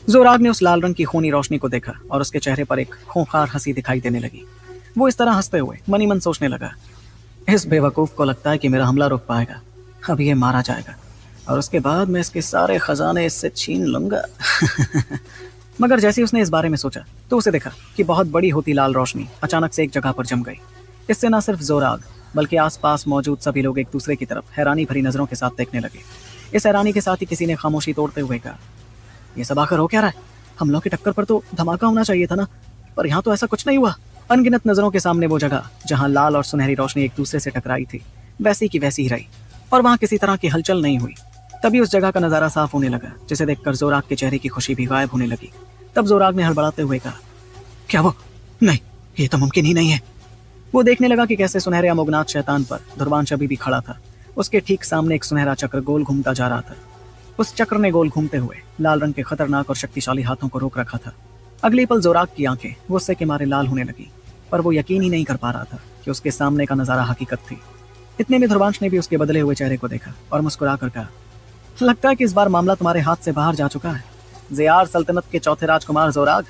जोराग ने उस लाल रंग की खूनी रोशनी को देखा और उसके चेहरे पर एक खूंखार हंसी दिखाई देने लगी। वो इस तरह हंसते हुए मनी मन सोचने लगा, इस बेवकूफ को लगता है कि मेरा हमला रोक पाएगा। अब ये मारा जाएगा और उसके बाद मैं इसके सारे खजाने इससे छीन लूंगा। मगर जैसे ही उसने इस बारे में सोचा तो उसे देखा कि बहुत बड़ी होती लाल रोशनी अचानक से एक जगह पर जम गई। इससे न सिर्फ जोराग बल्कि आसपास मौजूद सभी लोग एक दूसरे की तरफ हैरानी भरी नजरों के साथ देखने लगे। इस हैरानी के साथ ही किसी ने खामोशी तोड़ते हुए कहा, ये सब आखिर हो क्या रहा है? हम लोग की टक्कर पर तो धमाका होना चाहिए था ना, पर यहाँ तो ऐसा कुछ नहीं हुआ। अनगिनत नजरों के सामने वो जगह जहाँ लाल और सुनहरी रोशनी एक दूसरे से टकराई थी वैसी की वैसी ही रही और वहाँ किसी तरह की हलचल नहीं हुई। तभी उस जगह का नजारा साफ होने लगा, जिसे देखकर जोराग के चेहरे की खुशी भी गायब होने लगी। तब जोराग ने हड़बड़ाते हुए कहा, क्या वो? नहीं, ये तो मुमकिन ही नहीं है। वो देखने लगा कि कैसे सुनहरे अमोघनाथ शैतान पर धुरवांश अभी भी खड़ा था। उसके ठीक सामने एक सुनहरा चक्र गोल घूमता जा रहा था। उस चक्र ने गोल घूमते हुए लाल रंग के खतरनाक और शक्तिशाली हाथों को रोक रखा था। अगली पल जोराग की आंखें गुस्से के मारे लाल होने लगी, पर वो यकीन ही नहीं कर पा रहा था कि उसके सामने का नजारा हकीकत थी। इतने में धुरवांश ने भी उसके बदले हुए चेहरे को देखा और मुस्कुरा कर कहा, लगता है कि इस बार मामला तुम्हारे हाथ से बाहर जा चुका है, ज़ियार सल्तनत के चौथे राजकुमार जोराग।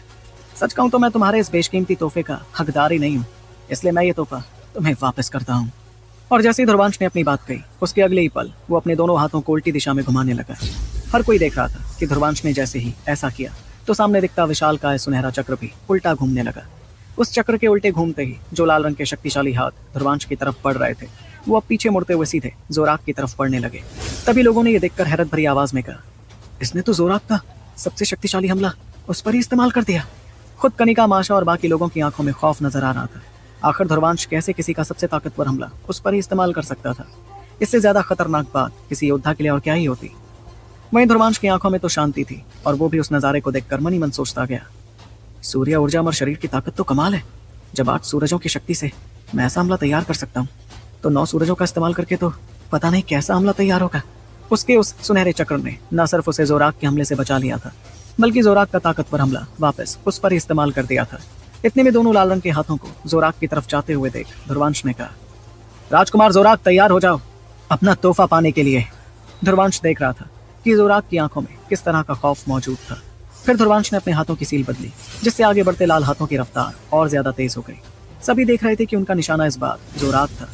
सच कहूं तो मैं तुम्हारे इस बेशकीमती तोहफे का हकदार ही नहीं हूँ, इसलिए मैं ये तोहफा तुम्हें वापस करता हूँ। और जैसे ही धुरवांश ने अपनी बात कही, उसके अगले ही पल वो अपने दोनों हाथों को उल्टी दिशा में घुमाने लगा। हर कोई देख रहा था कि धुरवांश ने जैसे ही ऐसा किया तो सामने दिखता विशालकाय सुनहरा चक्र भी उल्टा घूमने लगा। उस चक्र के उल्टे घूमते ही जो लाल रंग के शक्तिशाली हाथ धुरवांश की तरफ बढ़ रहे थे, वो अब पीछे मुड़ते हुए सीधे जोराग की तरफ बढ़ने लगे। तभी लोगों ने यह देखकर हैरत भरी आवाज में कहा, इसने तो जोराग का सबसे शक्तिशाली हमला उस पर ही इस्तेमाल कर दिया। खुद कनिका, माशा और बाकी लोगों की आंखों में खौफ नजर आ रहा था। आखिर धुरवांश कैसे किसी का सबसे ताकतवर हमला उस पर ही इस्तेमाल कर सकता था? इससे ज्यादा खतरनाक बात किसी योद्धा के लिए और क्या ही होती। वहीं धुरवांश की आंखों में तो शांति थी और वो भी उस नजारे को देखकर मन ही मन सोचता गया, सूर्य ऊर्जा और शरीर की ताकत तो कमाल है। जब 8 सूरजों की शक्ति से मैं ऐसा हमला तैयार कर सकता हूँ, तो 9 सूरजों का इस्तेमाल करके तो पता नहीं कैसा हमला तैयार होगा। उसके उस सुनहरे चक्र ने न सिर्फ उसे जोराग के हमले से बचा लिया था, बल्कि जोराग का ताकतवर हमला वापस उस पर ही इस्तेमाल कर दिया था। इतने में दोनों लाल रंग के हाथों को जोराग की तरफ जाते हुए देख धुरवांश ने कहा, राजकुमार जोराग, तैयार हो जाओ अपना तोहफा पाने के लिए। धुरवांश देख रहा था कि जोराग की आंखों में किस तरह का खौफ मौजूद था। फिर धुरवांश ने अपने हाथों की सील बदली, जिससे आगे बढ़ते लाल हाथों की रफ्तार और ज्यादा तेज हो गई। सभी देख रहे थे कि उनका निशाना इस बार जोराग था।